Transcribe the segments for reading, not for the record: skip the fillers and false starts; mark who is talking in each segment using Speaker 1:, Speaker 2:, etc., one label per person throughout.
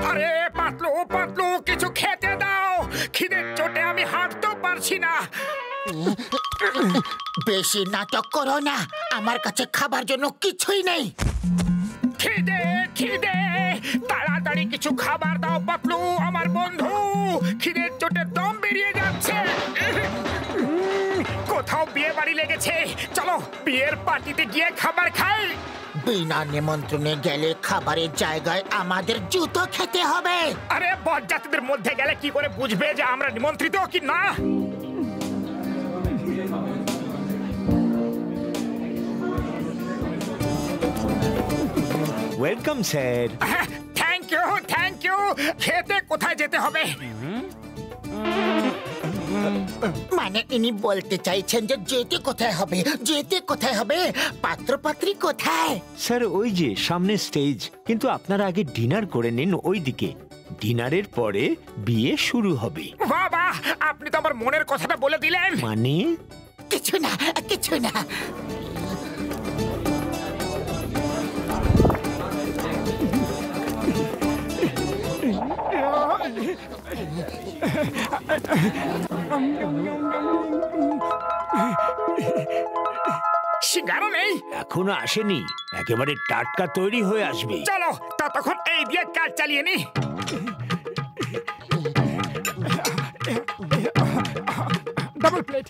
Speaker 1: আরে পাতলু পাতলু, কিছু খেতে দাও, খিদের চোটে আমি হাঁটতেও পারছি না।
Speaker 2: বেশি নাটক করো না, আমার কাছে খাবার জন্য কিছুই নেই।
Speaker 1: খিদে খিদে, তাড়াতাড়ি কিছু খাবার দাও পাতলু আমার বন্ধু, খিদের চোটে দম বেরিয়ে যাচ্ছে। কোথাও বিয়ে বাড়ি লেগেছে, চলো বিয়ের পার্টিতে গিয়ে খাবার খাই।
Speaker 2: বিনা নিমন্ত্রণে গেলে খাবারের জায়গায় আমাদের জুতো খেতে হবে।
Speaker 1: আরে বরযাত্রীদের মধ্যে গেলে কি করে বুঝবে যে আমরা নিমন্ত্রিত কি না?
Speaker 3: Welcome sir.
Speaker 1: Thank you thank you. খেতে কোথায় যেতে হবে?
Speaker 2: মানে ইনি বলতে চাইছেন যে যেতে কোথায় হবে, যেতে কোথায় হবে, পাত্রপাত্রী কোথায়?
Speaker 3: স্যার ওই যে সামনে স্টেজ, কিন্তু আপনারা আগে ডিনার করে নিন ওইদিকে। ডিনারের পরে বিয়ে শুরু হবে।
Speaker 1: বাহ বাহ, আপনি তো আমার মনের কথাটা বলে দিলেন।
Speaker 3: মানে
Speaker 2: কিছু না কিছু না।
Speaker 1: সিঙ্গারা নেই?
Speaker 3: এখনো আসেনি, একেবারে টাটকা তৈরি হয়ে আসবে।
Speaker 1: চলো ততক্ষণ এই দিয়ে কাজ চালিয়ে নি। Double plate.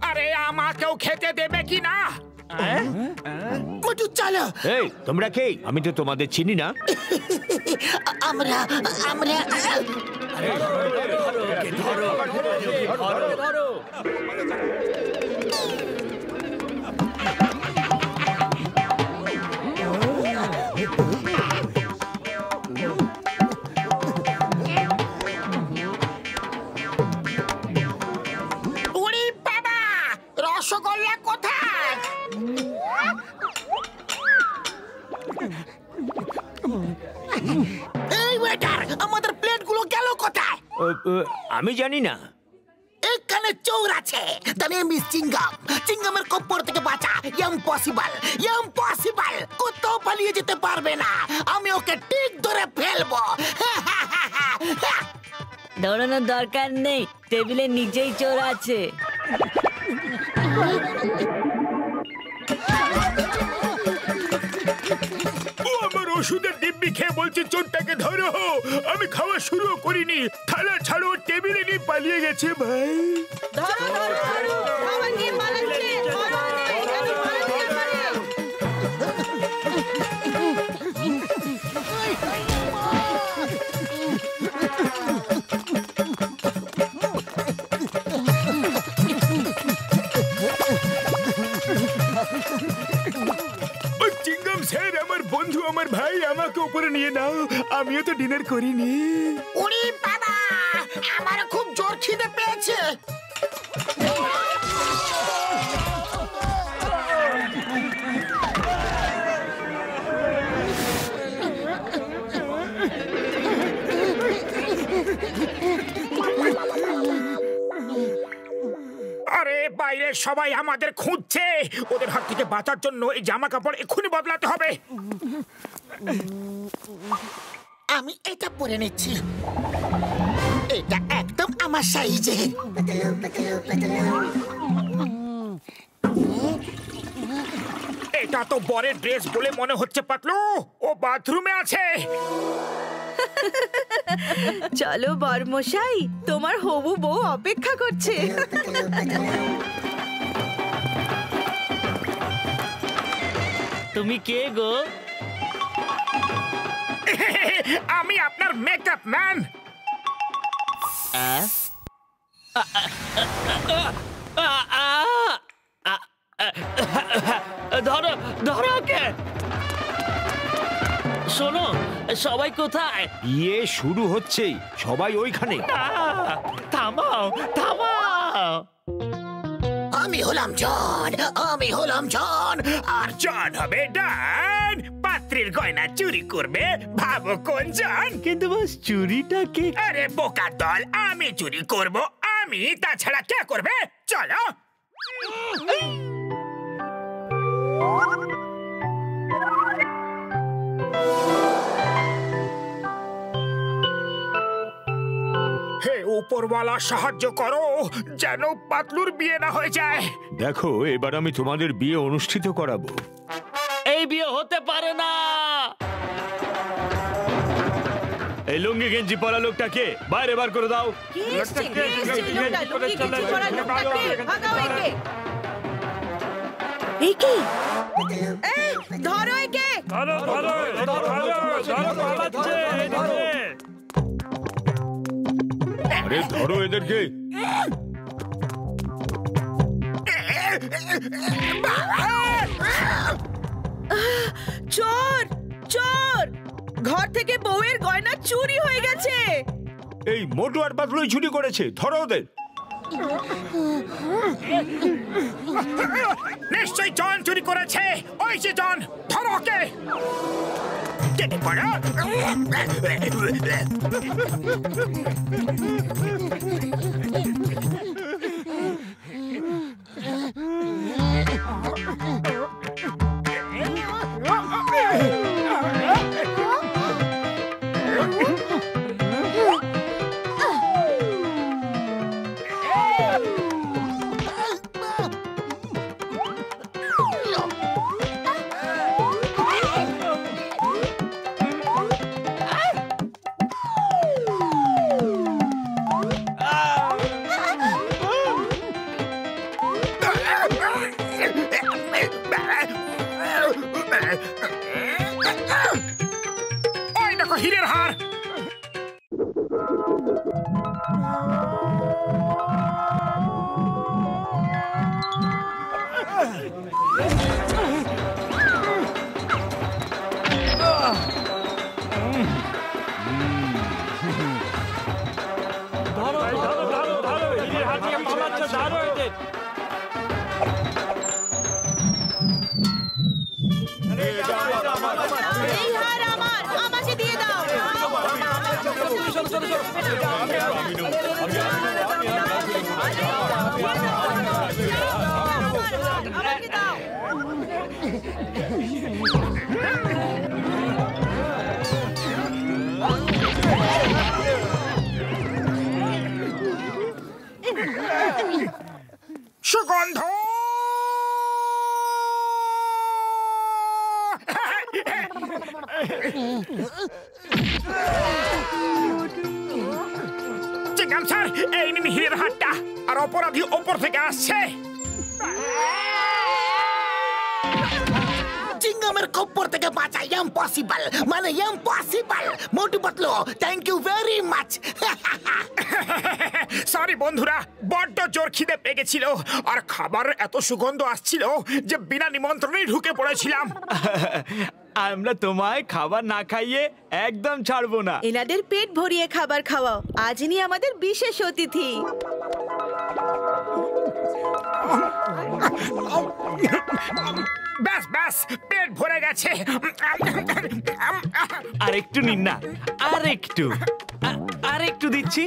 Speaker 1: আরে আমাকেও খেতে দেবে কি না?
Speaker 2: মোটু চলো।
Speaker 3: এই তোমরা কে? আমি তো তোমাদের চিনি না।
Speaker 2: আমরা আমরা উড়ি বাবা, রসগোল্লা কোথায়? এই ওয়েটার, আমাদের প্লেটগুলো গেল কোথায়?
Speaker 3: আমি জানি না।
Speaker 2: এখানে চোর আছে। The name is চিঙ্গাম। চিঙ্গামের কপ্পর থেকে বাঁচা ইম্পসিবল, ইম্পসিবল। কোথাও পালিয়ে যেতে পারবে না, আমি ওকে ঠিক ধরে ফেলবো।
Speaker 4: দৌড়ানোর দরকার নেই, টেবিলের নিচেই চোর আছে।
Speaker 1: ও আমার ওষুধের দিব্যি খেয়ে বলছে চোরটাকে ধরো। আমি খাওয়া শুরু করিনি, থালা ছাড়ো, টেবিলে নিয়ে পালিয়ে গেছে ভাই।
Speaker 5: ধরো ধরো ধরো, খাবার নিয়ে পালাচ্ছে, ধরো রে, কেন পালাচ্ছে পারে?
Speaker 1: চিঙ্গাম স্যার আমার বন্ধু, আমার ভাই, আমাকে উপরে নিয়ে নাও, আমিও তো ডিনার করিনি।
Speaker 2: উড়ি বাবা, আমার খুব জোর খিদে পেয়েছে।
Speaker 1: আরে বাইরে সবাই আমাদের খুঁজছে, ওদের হাত থেকে বাঁচার জন্য এই জামা কাপড় এক্ষুনি বদলাতে হবে।
Speaker 2: আমি এটা পরে নিচ্ছি, এটা একদম আমার সাইজের।
Speaker 1: এটা তো বরের ড্রেস বলে মনে হচ্ছে পাতলু, ও বাথরুমে আছে।
Speaker 5: চলো বরমশাই, তোমার হবু বউ অপেক্ষা করছে।
Speaker 4: তুমি কে গো?
Speaker 1: আমি আপনার মেকআপ ম্যান।
Speaker 6: সবাই কোথায়?
Speaker 3: বিয়ে শুরু হচ্ছে, সবাই ওইখানে।
Speaker 6: থামাও থামাও।
Speaker 2: আমি হলাম জন
Speaker 1: আর জন হবে ডান। পাত্রীর গয়না চুরি করবে, ভাবো কোন জন?
Speaker 3: কিন্তু বস চুরিটা কে?
Speaker 1: আরে বোকা দল, আমি চুরি করব, আমি, তাছাড়া কে করবে? চলো। হে উপরওয়ালা, সাহায্য করো যেন পাতলুর বিয়ে না হয়ে যায়।
Speaker 3: দেখো, এবার আমি তোমাদের বিয়ে অনুষ্ঠিত করাবো।
Speaker 6: এই বিয়ে হতে পারে না।
Speaker 3: এই লুঙ্গি গেঞ্জি পরা লোকটাকে বাইরে বার করে দাও।
Speaker 5: কে এসছে? লোকটা লুঙ্গি গেঞ্জি পরা লোকটাকে ভাগাও একে। একে এই ধরো একে।
Speaker 3: আরে ধরো এদেরকে।
Speaker 5: চোর চোর, ঘর থেকে বউয়ের গয়না চুরি হয়ে গেছে।
Speaker 3: এই মোটু আর পাতলুই চুরি করেছে, ধরো ওদের।
Speaker 1: নিশ্চয়ই জন চুরি করেছে। ওই যে জন, ধরো ওকে। কেটে পড়ো। ওই দেখো হীরের হার।
Speaker 5: এই হার আমার, আমাকে দিয়ে দাও। আমাকে দাও।
Speaker 1: সুগন্ধ। চিঙ্গাম স্যার, এই নিন হীরের হারটা। আর অপরাধী ওপর থেকে আসছে।
Speaker 2: চিংগামের খপ্পর থেকে বাঁচা ইম্পসিবল, মানে impossible. Motu Patlu, thank you very much.
Speaker 1: Sorry বন্ধুরা, বড্ড জোর খিদে পেয়ে গেছিল, আর খাবার এত সুগন্ধ আসছিল যে বিনা নিমন্ত্রণেই ঢুকে পড়েছিলাম।
Speaker 6: আমরা তোমায় খাবার না খাইয়ে একদম ছাড়বো না।
Speaker 5: এনাদের পেট ভরিয়ে খাবার খাওয়াও। আজ ইনি আমাদের বিশেষ অতিথি।
Speaker 1: ব্যাস ব্যাস, পেট ভরে গেছে।
Speaker 6: আর একটু নিন না, আর একটু দিচ্ছি।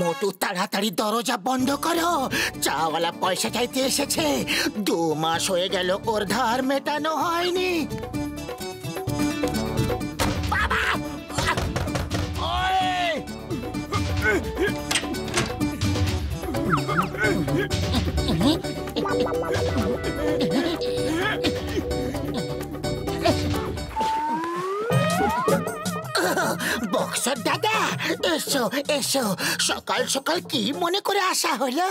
Speaker 2: মোটু, তাড়াতাড়ি দরজা বন্ধ করো। চাওয়ালা পয়সা চাইতে এসেছে। 2 মাস হয়ে গেল, ওর ধার মেটানো হয়নি। বাবা! বক্সর দাদা, এসো এসো। সকাল সকাল কি মনে করে আসা হলো?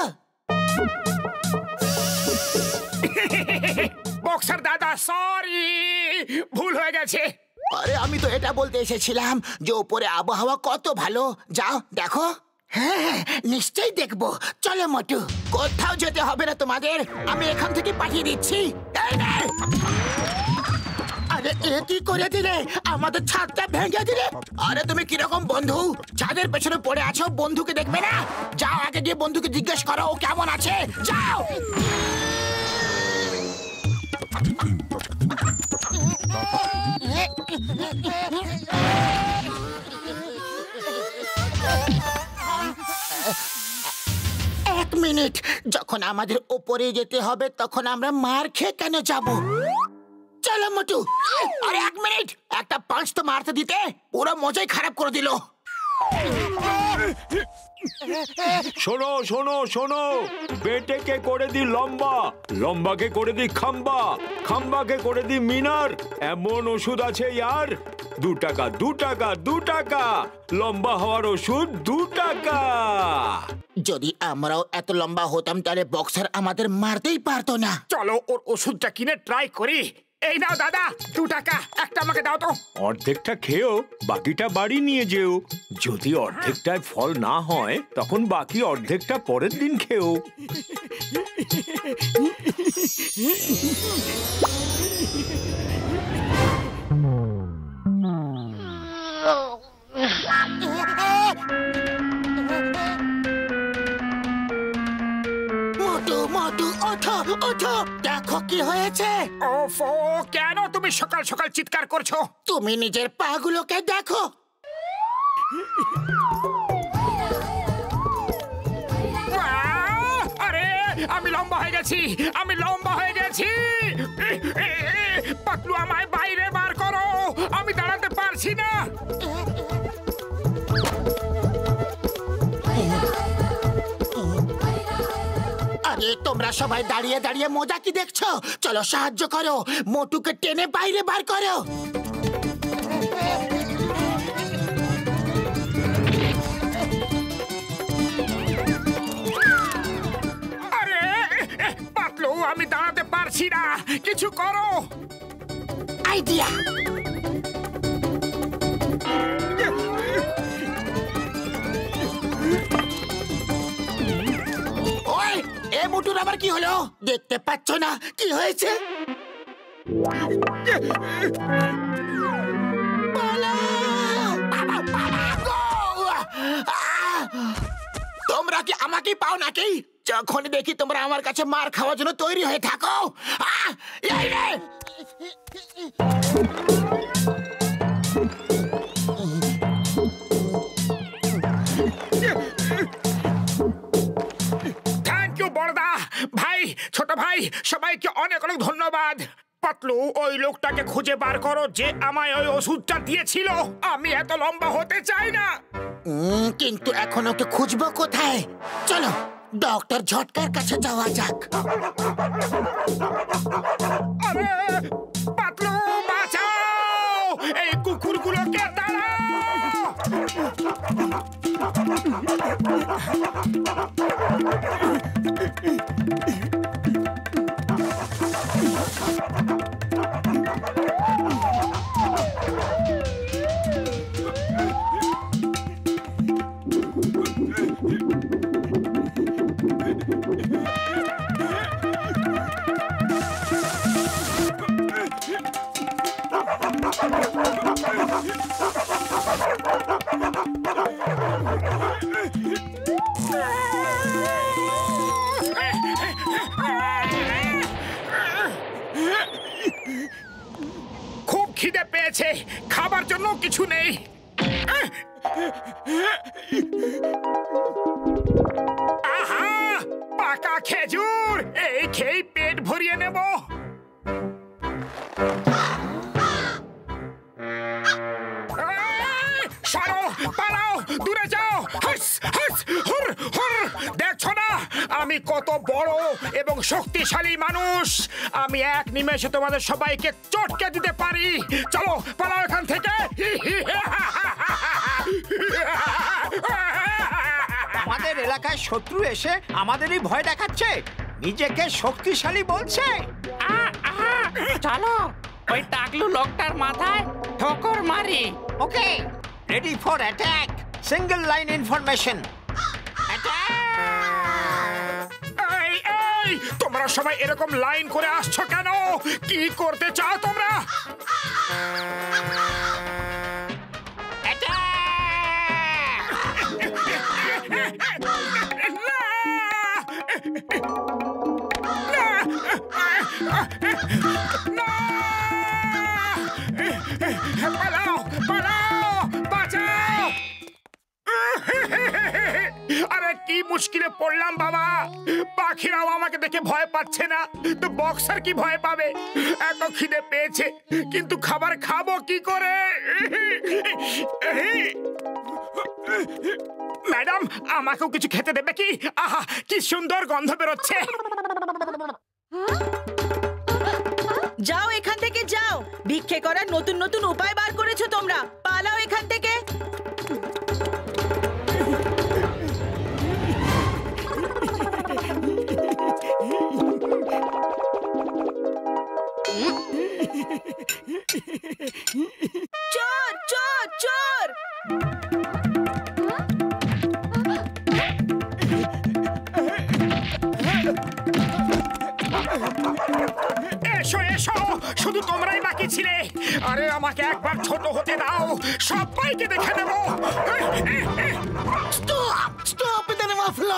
Speaker 1: বক্সার দাদা সরি, ভুল হয়ে গেছে।
Speaker 2: আরে আমি তো এটা বলতে এসেছিলাম যে উপরে আবহাওয়া কত ভালো, যাও দেখো। হ্যাঁ নিশ্চয়ই দেখবো, চলো মোটু, কোথাও যেতে হবে না তোমাদের, আমি এখান থেকে পাঠিয়ে দিচ্ছি। এই নে। আরে এ কি করে দিলে, আমাদের ছাদটা ভেঙে দিলে। আরে তুমি কিরকম বন্ধু, ছাদের পেছনে পড়ে আছো, বন্ধুকে দেখবে না? যাও আগে গিয়ে বন্ধুকে জিজ্ঞেস করো ও কেমন আছে, যাও। এক মিনিট, যখন আমাদের ওপরে যেতে হবে তখন আমরা মার খেয়ে কেন যাব? চলো মোটু। আরে এক মিনিট, একটা পাঁচ তো মারতে দিতে পুরো মজাই খারাপ করে দিল।
Speaker 3: শোনো শোনো শোনো, বেটেকে করে দি লম্বা, লম্বাকে করে দি খাম্বা, খাম্বাকে করে দি মিনার। এমন ওষুধ আছে ইয়ার, 2 টাকা 2 টাকা 2 টাকা, লম্বা হওয়ার ওষুধ 2 টাকা।
Speaker 2: যদি আমরাও এত লম্বা হতাম তাহলে বক্সার আমাদের মারতেই পারতো না।
Speaker 1: চলো ওর ওষুধটা কিনে ট্রাই করি। এই নাও দাদা 2 টাকা, একটা আমাকে দাও তো।
Speaker 3: অর্ধেকটা খেয়েও বাকিটা বাড়ি নিয়ে যেও, যদি অর্ধেকটায় ফল না হয় তখন বাকি অর্ধেকটা পরের দিন খেও।
Speaker 2: মোটু মোটু ওঠো ওঠো, দেখো কি হয়েছে।
Speaker 1: ওফো, কেন তুমি সকাল সকাল চিৎকার করছো?
Speaker 2: তুমি নিজের পাগুলোকে দেখো।
Speaker 1: আরে আমি লম্বা হয়ে গেছি, আমি লম্বা হয়ে গেছি। পাতলু আমায় বাইরে বার করো, আমি দাঁড়াতে পারছি না।
Speaker 2: আরে তোমরা সবাই দাঁড়িয়ে দাঁড়িয়ে মজা কি দেখছো? চলো সাহায্য করো, মোটুকে টেনে বাইরে বার করো।
Speaker 1: আরে পাতলু, আমি দাঁড়াতে পারছি না, কিছু করো।
Speaker 2: আইডিয়া। ওই এ মোটুর আবার কি হলো, দেখতে পাচ্ছ না কি হয়েছে? তোমরা কি আমাকে পাও নাকি? যখন দেখি তোমরা আমার কাছে মার খাওয়ার জন্য তৈরি হয়ে থাকো। এই রে।
Speaker 1: থ্যাংক ইউ বড়দা, ভাই, ছোট ভাই, সবাইকে অনেক অনেক ধন্যবাদ। পাতলু, ওই লোকটাকে খুঁজে বার করো যে আমায় ওই ওষুধটা দিয়েছিল। আমি এত লম্বা হতে চাই না।
Speaker 2: কিন্তু এখন ওকে খুঁজবো কোথায়? চলো ডক্টর ঝটকার কাছে যাওয়া যাক।
Speaker 1: আরে পাতলু, বাঁচাও, এই কুকুরগুলোকে তাড়াও। খুব খিদে পেয়েছে, খাবার জন্য কিছু নেই। আহা, পাকা খেজুর, এই খেয়ে পেট ভরিয়ে নেব। সরো, পালাও, দূরে যাও। হাস, হাস, হুর, হুর। দেখছো না আমি কত বড় এবং শক্তিশালী মানুষ? আমি এক নিমেষে তোমাদের সবাইকে চটকে দিতে পারি। চলো পালাও এখান থেকে।
Speaker 7: আমাদের এলাকায় শত্রু এসে আমাদেরই ভয় দেখাচ্ছে, নিজেকে শক্তিশালী বলছে। চলো ওই টাকলু লোকটার মাথায় ঠোকর মারি। Okay, ready for attack. Single line information.
Speaker 1: এই এই তোমরা সবাই এরকম লাইন করে আসছো কেন? কি করতে চাও তোমরা? পালাও পালাও, বাঁচাও! আরে কি মুশকিলে পড়লাম বাবা। পাখিরাও আমাকে দেখে ভয় পাচ্ছে না, তো বক্সার কি ভয় পাবে? এত খিদে পেয়েছে, কিন্তু খাবার খাবো কি করে? ম্যাডাম, আমাকেও কিছু খেতে দেবে কি? আহা, কি সুন্দর গন্ধ বেরোচ্ছে।
Speaker 5: যাও এখান থেকে যাও, ভিক্ষে করার নতুন নতুন উপায় বার করেছো তোমরা। পালাও এখান থেকে। চোর চোর চোর!
Speaker 1: এসো এসো, শুধু তোমরাই বাকি ছিলে। আরে আমাকে একবার ছোট হতে দাও, সবাইকে দেখে নেবো।
Speaker 2: Stop stop the name of law.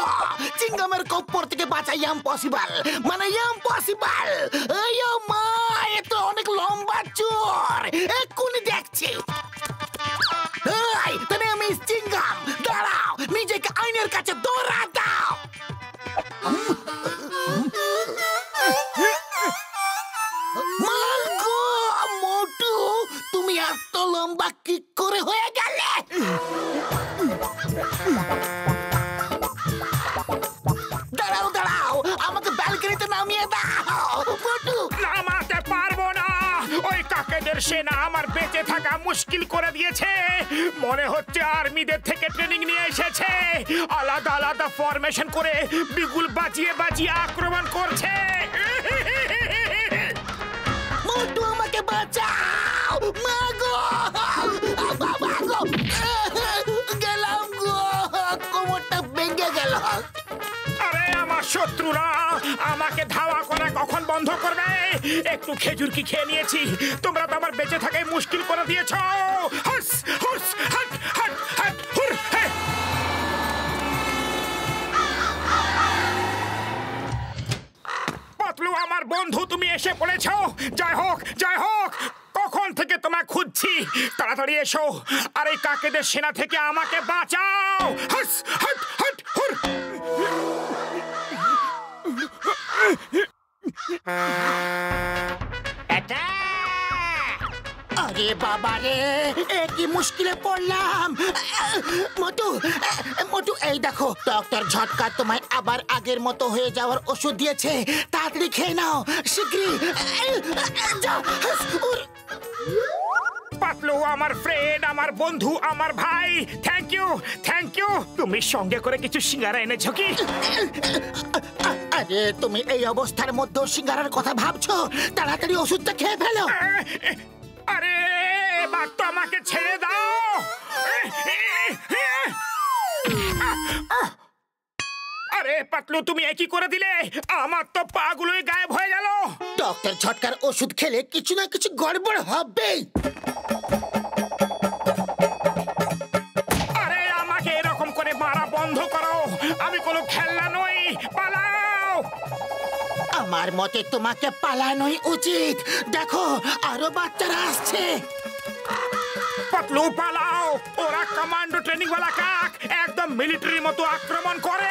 Speaker 2: চিংগামের কপ্পর থেকে বাঁচা ইম্পসিবল, মানে ইম্পসিবল। এই ও মা, এ তো অনেক লম্বা চোর। এক্ষুনি দেখছি। এই দ্য নেম ইজ চিংগাম। দাঁড়াও, নিজেকে আইনের কাছে দৌড়া দাও। মাগো, মোটু, তুমি এত লম্বা কি করে হয়ে গেলে? দাঁড়াও দাঁড়াও, আমাকে ব্যালকনিতে নামিয়ে দাও। মোটু,
Speaker 1: নামাতে পারবো না। ওই কাকেদের সেনা আমার বেঁচে থাকা মুশকিল করে দিয়েছে। মনে হচ্ছে আর্মিদের থেকে ট্রেনিং নিয়ে এসেছে। আলাদা আলাদা ফরমেশন করে বিগুল বাজিয়ে বাজিয়ে আক্রমণ করছে।
Speaker 2: মোটু, আমাকে বাঁচাও। মাগো, মাগো, গেলাম গো, কোমরটা ভেঙে গেল।
Speaker 1: আরে আমার শত্রুরা আমাকে ধাওয়া করা কখন বন্ধ করবে? একটু খেজুর কি খেয়ে নিয়েছি, তোমরা তো আমার বেঁচে থাকাই মুশকিল করে দিয়েছো। হুস হুস হাট হাট হাট হুর হে। পাতলু আমার বন্ধু, তুমি এসে পড়েছো। জয় হোক জয় হোক, কখন থেকে তোমায় খুঁজছি। তাড়াতাড়ি এসো আর এই কাকেদের সেনা থেকে আমাকে বাঁচাও। হুস হাট হাট হুর।
Speaker 2: আরে বাবা রে, কি মুশকিলে পড়লাম। মোটু, মোটু, এই দেখো, ডক্টর ঝটকা তোমায় আবার আগের মতো হয়ে যাওয়ার ওষুধ দিয়েছে। তাড়াতাড়ি খেয়ে নাও, শীঘ্রই। যাও।
Speaker 1: পাতলু আমার ফ্রেন্ড, আমার বন্ধু, আমার ভাই, থ্যাংক ইউ থ্যাংক ইউ। তুমি সঙ্গে করে কিছু সিঙ্গারা এনেছো কি?
Speaker 2: আরে তুমি এই অবস্থার মধ্যে সিঙ্গারার কথা ভাবছো? তাড়াতাড়ি ওষুধটা খেয়ে ফেলো।
Speaker 1: আরে এবার তো আমাকে ছেড়ে দাও। আরে পাতলু, তুমি একই করে দিলে, আমার তো পাগুলোই গায়েব হয়ে গেল।
Speaker 2: ডক্টর ঝটকার ওষুধ খেলে কিছু না কিছু গড়বড় হবেই।
Speaker 1: আরে আমাকে এরকম করে মারা বন্ধ করো, আমি কোনো খেলনা নই। পালাও।
Speaker 2: আমার মতে তোমাকে পালানোই উচিত। দেখো, আরো বাচ্চারা আসছে।
Speaker 1: পাতলু পালাও, ওরা কমান্ডো ট্রেনিং ওয়ালা কাক, একদম মিলিটারির মতো আক্রমণ করে।